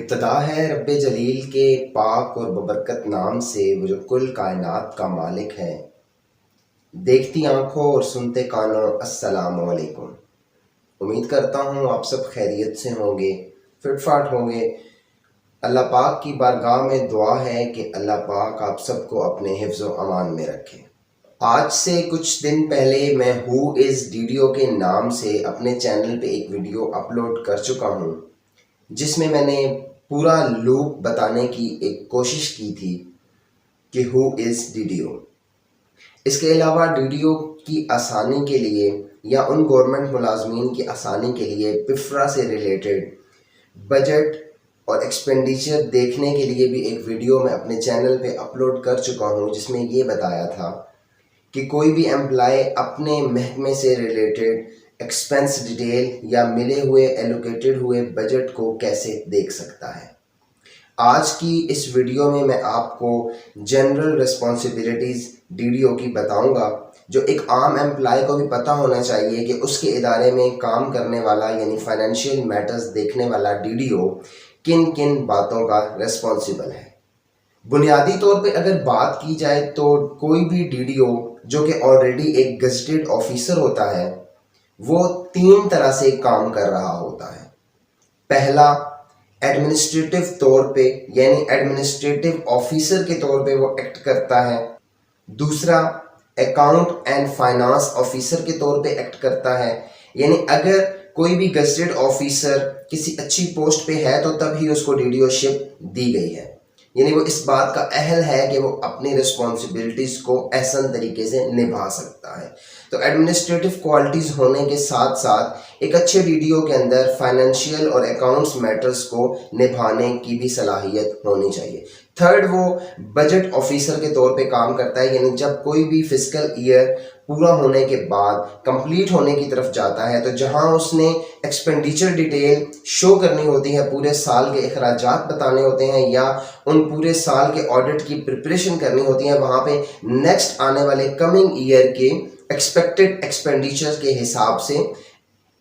ابتدا ہے رب جلیل کے پاک اور ببرکت نام سے، وہ جو کل کائنات کا مالک ہے۔ دیکھتی آنکھوں اور سنتے کانوں، السلام علیکم۔ امید کرتا ہوں آپ سب خیریت سے ہوں گے، فٹ فاٹ ہوں گے۔ اللہ پاک کی بارگاہ میں دعا ہے کہ اللہ پاک آپ سب کو اپنے حفظ و امان میں رکھے۔ آج سے کچھ دن پہلے میں ہو از ڈیڈیو کے نام سے اپنے چینل پہ ایک ویڈیو اپلوڈ کر چکا ہوں، جس میں نے پورا لوپ بتانے کی ایک کوشش کی تھی کہ ہو از ڈیڈیو۔ اس کے علاوہ ڈیڈیو کی آسانی کے لیے یا ان گورنمنٹ ملازمین کی آسانی کے لیے پفرا سے ریلیٹڈ بجٹ اور ایکسپینڈیچر دیکھنے کے لیے بھی ایک ویڈیو میں اپنے چینل پہ اپلوڈ کر چکا ہوں، جس میں یہ بتایا تھا کہ کوئی بھی امپلائی اپنے محکمے سے ریلیٹڈ ایکسپینس ڈیٹیل یا ملے ہوئے ایلوکیٹڈ ہوئے بجٹ کو کیسے دیکھ سکتا ہے۔ آج کی اس ویڈیو میں آپ کو جنرل رسپانسبلٹیز ڈیڈیو کی بتاؤں گا، جو ایک عام امپلائی کو بھی پتہ ہونا چاہیے کہ اس کے ادارے میں کام کرنے والا یعنی فائنینشیل میٹرز دیکھنے والا ڈیڈیو کن کن باتوں کا رسپانسبل ہے۔ بنیادی طور پہ اگر بات کی جائے تو کوئی بھی ڈیڈیو جو کہ آلریڈی ایک گزٹڈ آفیسر ہوتا ہے، وہ 3 طرح سے کام کر رہا ہوتا ہے۔ پہلا، ایڈمنسٹریٹو طور پہ یعنی ایڈمنسٹریٹو آفیسر کے طور پہ وہ ایکٹ کرتا ہے۔ دوسرا، اکاؤنٹ اینڈ فائنانس آفیسر کے طور پہ ایکٹ کرتا ہے، یعنی اگر کوئی بھی گزٹڈ آفیسر کسی اچھی پوسٹ پہ ہے تو تب ہی اس کو ڈیڈیو شپ دی گئی ہے، یعنی وہ اس بات کا اہل ہے کہ وہ اپنی رسپانسبلٹیز کو احسن طریقے سے نبھا سکتا ہے۔ تو ایڈمنسٹریٹو کوالٹیز ہونے کے ساتھ ساتھ ایک اچھے ڈیڈیو کے اندر فائنینشیل اور اکاؤنٹس میٹرز کو نبھانے کی بھی صلاحیت ہونی چاہیے۔ تھرڈ، وہ بجٹ آفیسر کے طور پہ کام کرتا ہے، یعنی جب کوئی بھی فسکل ایئر پورا ہونے کے بعد کمپلیٹ ہونے کی طرف جاتا ہے تو جہاں اس نے ایکسپینڈیچر ڈیٹیل شو کرنی ہوتی ہے، پورے سال کے اخراجات بتانے ہوتے ہیں یا ان پورے سال کے آڈٹ کی پریپریشن کرنی ہوتی ہے، وہاں پہ نیکسٹ آنے والے کمنگ ایئر کے ایکسپیکٹڈ ایکسپینڈیچر کے حساب سے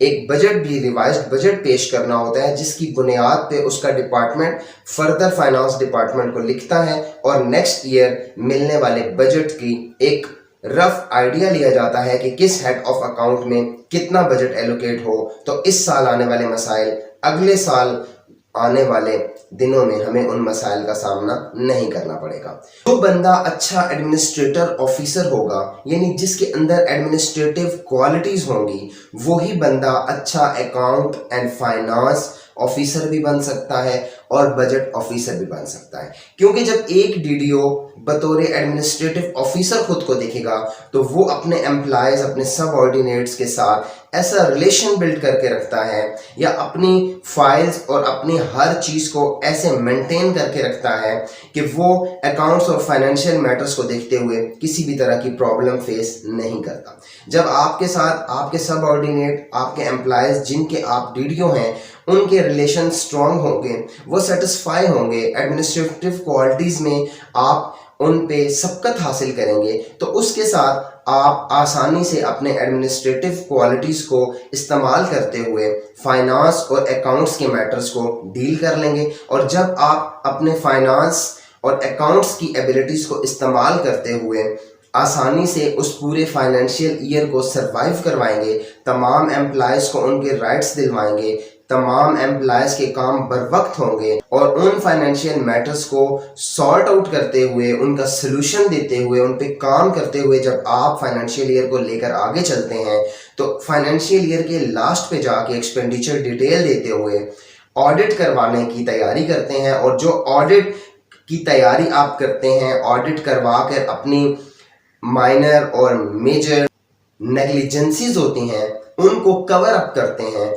ایک بجٹ بھی ریوائزڈ بجٹ پیش کرنا ہوتا ہے، جس کی بنیاد پہ اس کا ڈپارٹمنٹ فردر فائنانس ڈپارٹمنٹ کو لکھتا ہے اور نیکسٹ ایئر ملنے والے بجٹ کی ایک رف آئیڈیا لیا جاتا ہے کہ کس ہیڈ آف اکاؤنٹ میں کتنا بجٹ ایلوکیٹ ہو، تو اس سال آنے والے مسائل اگلے سال آنے والے دنوں میں ہمیں ان مسائل کا سامنا نہیں کرنا پڑے گا۔ جو بندہ اچھا ایڈمنسٹریٹر آفیسر ہوگا، یعنی جس کے اندر ایڈمنسٹریٹو کوالٹیز ہوں گی، وہی بندہ اچھا اکاؤنٹ اینڈ فائنانس آفیسر بھی بن سکتا ہے اور بجٹ آفیسر بھی بن سکتا ہے، کیونکہ جب ایک ڈیڈیو بطور ایڈمنسٹریٹو آفیسر خود کو دیکھے گا تو وہ اپنے امپلائیز، اپنے سب آرڈینیٹس کے ساتھ ایسا ریلیشن بلڈ کر کے رکھتا ہے یا اپنی فائلز اور اپنی ہر چیز کو ایسے مینٹین کر کے رکھتا ہے کہ وہ اکاؤنٹس اور فائنینشیل میٹرز کو دیکھتے ہوئے کسی بھی طرح کی پرابلم فیس نہیں کرتا۔ جب آپ کے ساتھ آپ کے سب آرڈینیٹ، آپ کے امپلائیز جن کے آپ ڈیڈیو ہیں، ان کے ریلیشن سٹرونگ ہوں گے، وہ سیٹسفائی ہوں گے، ایڈمنسٹریٹو کوالٹیز میں آپ ان پہ سبقت حاصل کریں گے، تو اس کے ساتھ آپ آسانی سے اپنے ایڈمنسٹریٹو کوالٹیز کو استعمال کرتے ہوئے فائنانس اور اکاؤنٹس کے میٹرز کو ڈیل کر لیں گے۔ اور جب آپ اپنے فائنانس اور اکاؤنٹس کی ایبلٹیز کو استعمال کرتے ہوئے آسانی سے اس پورے فائنینشیل ایئر کو سروائیو کروائیں گے، تمام امپلائیز کو ان کے رائٹس دلوائیں گے، تمام امپلائیز کے کام بر وقت ہوں گے اور ان فائنینشیل میٹرز کو سارٹ آؤٹ کرتے ہوئے، ان کا سلوشن دیتے ہوئے، ان پہ کام کرتے ہوئے جب آپ فائنینشیل ایئر کو لے کر آگے چلتے ہیں تو فائنینشیل ایئر کے لاسٹ پہ جا کے ایکسپینڈیچر ڈیٹیل دیتے ہوئے آڈٹ کروانے کی تیاری کرتے ہیں، اور جو آڈٹ کی تیاری آپ کرتے ہیں، آڈٹ کروا کر اپنی مائنر اور میجر نیگلیجنسیز ہوتی ہیں ان کو کور اپ کرتے ہیں۔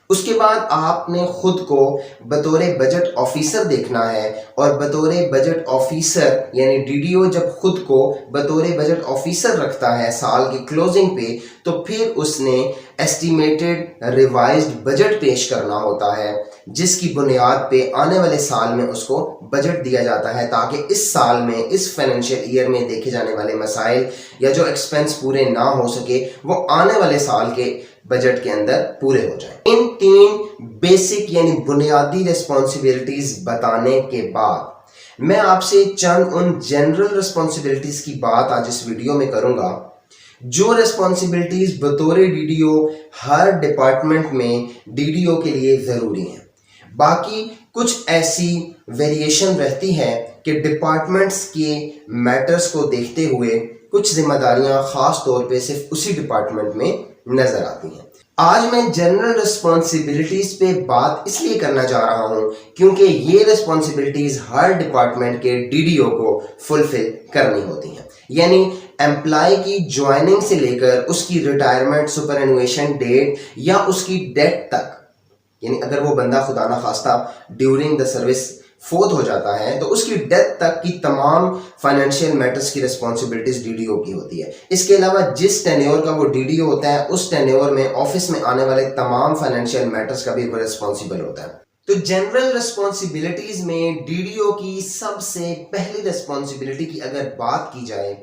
اس کے بعد آپ نے خود کو بطور بجٹ آفیسر دیکھنا ہے، اور بطور بجٹ آفیسر یعنی ڈیڈیو جب خود کو بطور بجٹ آفیسر رکھتا ہے سال کی کلوزنگ پہ، تو پھر اس نے ایسٹیمیٹڈ ریوائزڈ بجٹ پیش کرنا ہوتا ہے، جس کی بنیاد پہ آنے والے سال میں اس کو بجٹ دیا جاتا ہے، تاکہ اس سال میں، اس فائنینشیل ایئر میں دیکھے جانے والے مسائل یا جو ایکسپینس پورے نہ ہو سکے وہ آنے والے سال کے بجٹ کے اندر پورے ہو جائیں۔ ان 3 بیسک یعنی بنیادی ریسپانسبلٹیز بتانے کے بعد میں آپ سے چند ان جنرل ریسپانسبلٹیز کی بات آج اس ویڈیو میں کروں گا جو ریسپانسبلٹیز بطور DDO ہر ڈپارٹمنٹ میں DDO کے لیے ضروری ہیں۔ باقی کچھ ایسی ویریشن رہتی ہے کہ ڈپارٹمنٹس کے میٹرز کو دیکھتے ہوئے کچھ ذمہ داریاں خاص طور پہ صرف اسی ڈپارٹمنٹ میں نظر آتی ہیں۔ آج میں جنرل ریسپانسبلٹیز پہ بات اس لیے کرنا چاہ رہا ہوں کیونکہ یہ ریسپانسبلٹیز ہر ڈپارٹمنٹ کے DDO کو فلفل کرنی ہوتی ہیں، یعنی امپلائی کی جوائننگ سے لے کر اس کی ریٹائرمنٹ، سپر انویشن ڈیٹ یا اس کی ڈیتھ تک، یعنی اگر وہ بندہ خدا نخواستہ ڈیورنگ دا سروس فوت ہو جاتا ہے تو اس کی ڈیتھ تک کی تمام فائنینشیل میٹرز کی ریسپانسبلٹیز DDO کی ہوتی ہے۔ اس کے علاوہ جس ٹینیور کا وہ DDO ہوتا ہے اس ٹینیور میں آفس میں آنے والے تمام فائنینشیل میٹرز کا بھی وہ ریسپانسبل ہوتا ہے۔ تو جنرل ریسپانسبلٹیز میں DDO کی سب سے پہلی ریسپانسبلٹی کی اگر بات کی جائے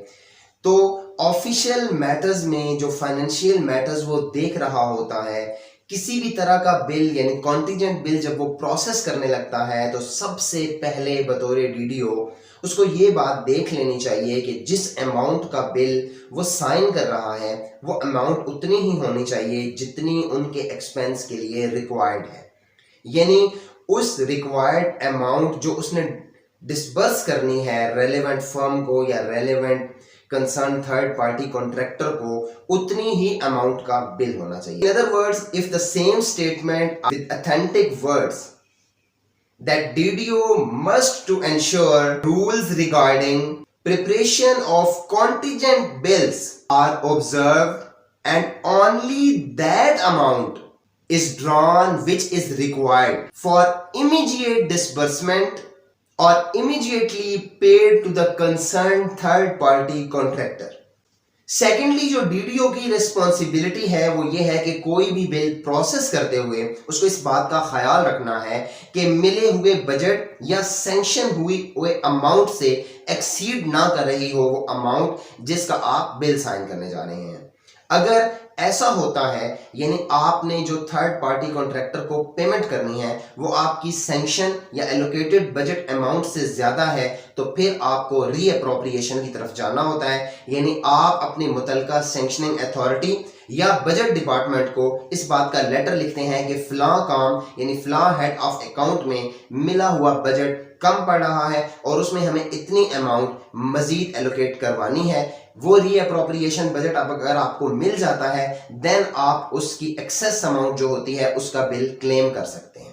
تو آفیشیل میٹرز میں جو فائنینشیل میٹرز وہ دیکھ رہا ہوتا ہے، کسی بھی طرح کا بل یعنی کانٹیجنٹ بل جب وہ پروسیس کرنے لگتا ہے تو سب سے پہلے بطور DDO اس کو یہ بات دیکھ لینی چاہیے کہ جس اماؤنٹ کا بل وہ سائن کر رہا ہے وہ اماؤنٹ اتنی ہی ہونی چاہیے جتنی ان کے ایکسپینس کے لیے ریکوائرڈ ہے، یعنی اس ریکوائرڈ اماؤنٹ جو اس نے ڈسبرس کرنی ہے ریلیونٹ فرم کو یا relevant concern third party contractor کو، اتنی ہی اماؤنٹ کا بل ہونا چاہیے۔ In other words, if the same statement with authentic words that DDO must to ensure rules regarding preparation of contingent bills are observed and only that amount is drawn which is required for immediate disbursement or immediately paid to the concerned third party contractor. Secondly جو DDO کی responsibility ہے وہ یہ ہے کہ کوئی بھی بل process کرتے ہوئے اس کو اس بات کا خیال رکھنا ہے کہ ملے ہوئے بجٹ یا سینکشن ہوئے اماؤنٹ سے ایکسیڈ نہ کر رہی ہو وہ اماؤنٹ جس کا آپ بل سائن کرنے جا رہے ہیں۔ اگر ایسا ہوتا ہے یعنی آپ نے جو تھرڈ پارٹی کانٹریکٹر کو پیمنٹ کرنی ہے وہ آپ کی سینکشن یا ایلوکیٹڈ بجٹ اماؤنٹ سے زیادہ ہے تو پھر آپ کو ری اپروپریشن کی طرف جانا ہوتا ہے، یعنی آپ اپنی متعلقہ سینکشننگ اتھارٹی یا بجٹ ڈپارٹمنٹ کو اس بات کا لیٹر لکھتے ہیں کہ فلاں کام یعنی فلاں ہیڈ آف اکاؤنٹ میں ملا ہوا بجٹ کم پڑ رہا ہے اور اس میں ہمیں اتنی اماؤنٹ مزید ایلوکیٹ کروانی ہے۔ وہ ری اپروپریشن بجٹ اب اگر آپ کو مل جاتا ہے دین آپ اس کی ایکسیس اماؤنٹ جو ہوتی ہے اس کا بل کلیم کر سکتے ہیں،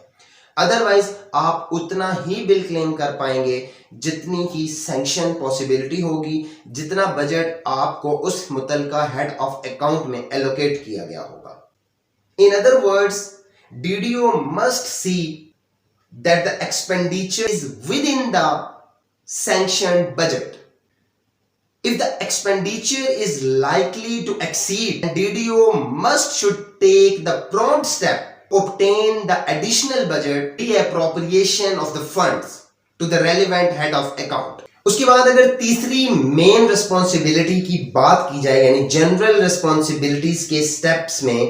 ادروائز آپ اتنا ہی بل کلیم کر پائیں گے جتنی کی سینکشن پاسبلٹی ہوگی، جتنا بجٹ آپ کو اس متعلقہ ہیڈ آف اکاؤنٹ میں ایلوکیٹ کیا گیا ہوگا۔ In other words, DDO must see that the expenditure is within the sanctioned budget. If the expenditure is likely to exceed, DDO should take the prompt step to obtain the additional budget reappropriation of the funds to the relevant head of account. اس کے بعد اگر تیسری مین responsibility کی بات کی جائے یعنی general responsibilities کے سٹیپس میں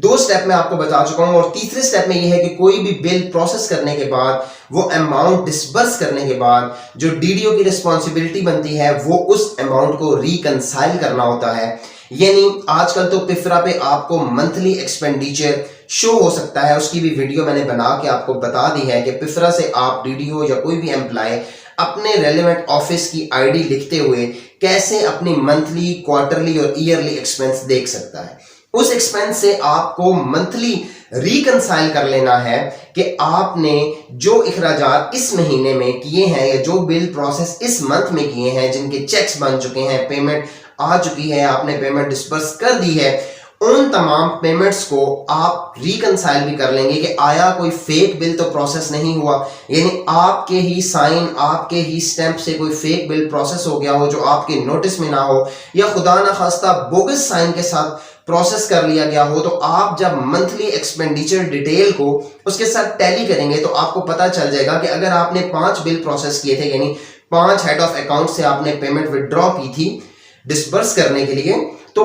2 سٹیپ میں آپ کو بتا چکا ہوں، اور تیسرے سٹیپ میں یہ ہے کہ کوئی بھی بل پروسیس کرنے کے بعد وہ اماؤنٹ ڈسبرس کرنے کے بعد جو DDO کی ریسپانسبلٹی بنتی ہے وہ اس اماؤنٹ کو ریکنسائل کرنا ہوتا ہے، یعنی آج کل تو پفرا پہ آپ کو منتھلی ایکسپینڈیچر شو ہو سکتا ہے، اس کی بھی ویڈیو میں نے بنا کے آپ کو بتا دی ہے کہ پفرا سے آپ DDO یا کوئی بھی امپلائی اپنے ریلیونٹ آفس کی ID لکھتے ہوئے کیسے اپنی منتھلی، کوارٹرلی اور ایئرلی ایکسپینس دیکھ سکتا ہے۔ اس ایکسپینس سے آپ کو منتھلی ریکنسائل کر لینا ہے کہ آپ نے جو اخراجات اس مہینے میں کیے ہیں یا جو بل پروسیس اس منتھ میں کیے ہیں جن کے چیکس بن چکے ہیں، پیمنٹ آ چکی ہے، آپ نے پیمنٹ ڈسبرس کر دی ہے، ان تمام پیمنٹس کو آپ ریکنسائل بھی کر لیں گے کہ آیا کوئی فیک بل تو پروسیس نہیں ہوا، یعنی آپ کے ہی سائن، آپ کے ہی سٹیمپ سے کوئی فیک بل پروسیس ہو گیا ہو جو آپ کے نوٹس میں نہ ہو، یا خدا نخواستہ بوگس سائن کے ساتھ پروسیس کر لیا گیا ہو، تو آپ جب منتھلی ایکسپینڈیچر ڈیٹیل کو اس کے ساتھ ٹیلی کریں گے تو آپ کو پتا چل جائے گا کہ اگر آپ نے 5 بل پروسیس کیے تھے، یعنی 5 ہیڈ آف اکاؤنٹ سے آپ نے پیمنٹ وڈرا کی تھی ڈسبرس کرنے کے لیے، تو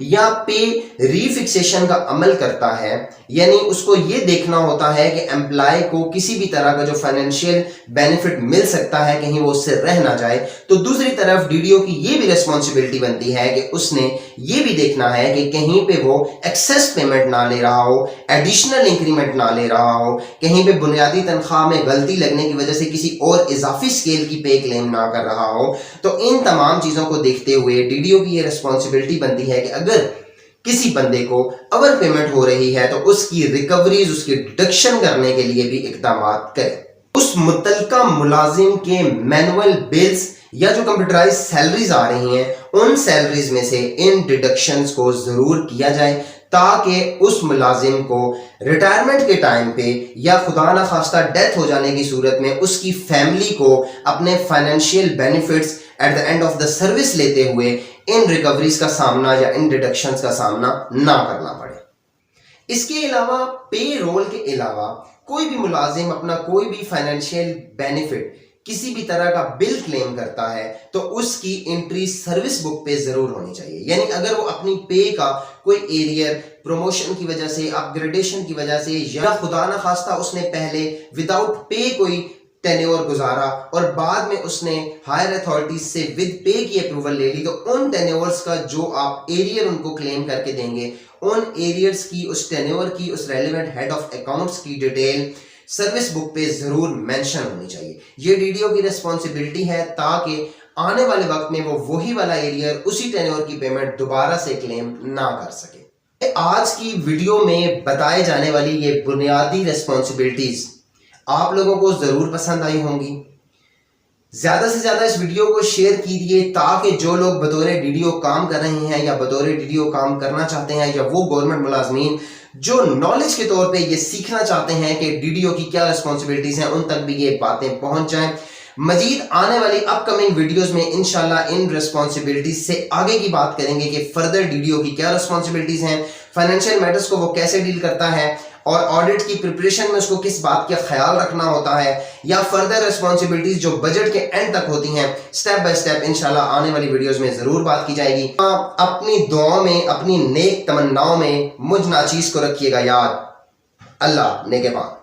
یا پے ری فکسیشن کا عمل کرتا ہے، یعنی اس کو یہ دیکھنا ہوتا ہے کہ امپلائی کو کسی بھی طرح کا جو فائنینشیل بینیفٹ مل سکتا ہے کہیں وہ اس سے رہ نہ جائے، تو دوسری طرف ڈی ڈی او کی یہ بھی ریسپانسبلٹی بنتی ہے کہ اس نے یہ بھی دیکھنا ہے کہ کہیں پہ وہ ایکسیس پیمنٹ نہ لے رہا ہو، ایڈیشنل انکریمنٹ نہ لے رہا ہو، کہیں پہ بنیادی تنخواہ میں غلطی لگنے کی وجہ سے کسی اور اضافی اسکیل کی پے کلیم نہ کر رہا ہو۔ تو ان تمام چیزوں کو دیکھتے ہوئے ڈی ڈی او کی یہ ریسپانسبلٹی بنتی ہے کہ اگر کسی بندے کو اوور پیمنٹ ہو رہی ہے تو اس کی ریکوریز، اس کی ڈیڈکشن کرنے کے لیے بھی اقدامات کرے۔ اس متعلقہ ملازم کے مینول بلز یا جو کمپیوٹرائز سیلریز آ رہی ہیں ان سیلریز میں سے ان ڈیڈکشنز کو ضرور کیا جائے تاکہ اس ملازم کو ریٹائرمنٹ کے ٹائم پہ یا خدا نخواستہ ڈیتھ ہو جانے کی صورت میں اس کی فیملی کو اپنے financial benefits at the end of the service لیتے ہوئے ان ریکوریز کا سامنا یا ان ڈیڈکشنز کا سامنا نہ کرنا پڑے۔ اس کے علاوہ پے رول کے علاوہ کوئی بھی ملازم اپنا کوئی بھی فائنینشیل بینیفٹ کسی بھی طرح کا بل کلیم کرتا ہے تو اس کی انٹری سروس بک پہ ضرور ہونی چاہیے، یعنی اگر وہ اپنی پے کا کوئی ایریئر پروموشن کی وجہ سے، اپ گریڈیشن کی وجہ سے، یا خدا نخواستہ اس نے پہلے وداؤٹ پے کوئی ٹینیور گزارا اور بعد میں اس نے ہائر اتھارٹیز سے ود پے کی اپروول لے لی، تو ان ٹینیورز کا جو آپ ایریئر ان کو کلیم کر کے دیں گے، ان ایریئرز کی، اس ٹینیور کی، اس ریلیونٹ ہیڈ آف اکاؤنٹس کی ڈیٹیل سروس بک پہ ضرور مینشن ہونی چاہیے۔ یہ ڈی ڈی او کی ریسپانسبلٹی ہے تاکہ آنے والے وقت میں وہ وہی والا ایریئر، اسی ٹینیور کی پیمنٹ دوبارہ سے کلیم نہ کر سکے۔ آج کی ویڈیو میں بتائے جانے والی یہ بنیادی ریسپانسبلٹیز آپ لوگوں کو ضرور پسند آئی ہوں گی۔ زیادہ سے زیادہ اس ویڈیو کو شیئر کیجیے تاکہ جو لوگ بطور ڈی ڈی او کام کر رہے ہیں یا بطور ڈی ڈی او کام کرنا چاہتے ہیں، یا وہ گورنمنٹ ملازمین جو نالج کے طور پہ یہ سیکھنا چاہتے ہیں کہ ڈی ڈی او کی کیا ریسپانسبلٹیز ہیں، ان تک بھی یہ باتیں پہنچ جائیں۔ مزید آنے والی اپ کمنگ ویڈیوز میں انشاءاللہ ان ریسپانسبلٹیز سے آگے کی بات کریں گے کہ فردر ڈی ڈی او کی کیا ریسپانسبلٹیز ہیں، فائنینشیل میٹرز کو وہ کیسے ڈیل کرتا ہے، اور آڈٹ کی پریپریشن میں اس کو کس بات کا خیال رکھنا ہوتا ہے، یا فردر ریسپانسبلٹیز جو بجٹ کے اینڈ تک ہوتی ہیں، سٹیپ بائی سٹیپ انشاءاللہ آنے والی ویڈیوز میں ضرور بات کی جائے گی۔ اپنی دعاؤں میں، اپنی نیک تمناؤں میں مجھ ناچیز کو رکھیے گا یاد۔ اللہ نگہبان۔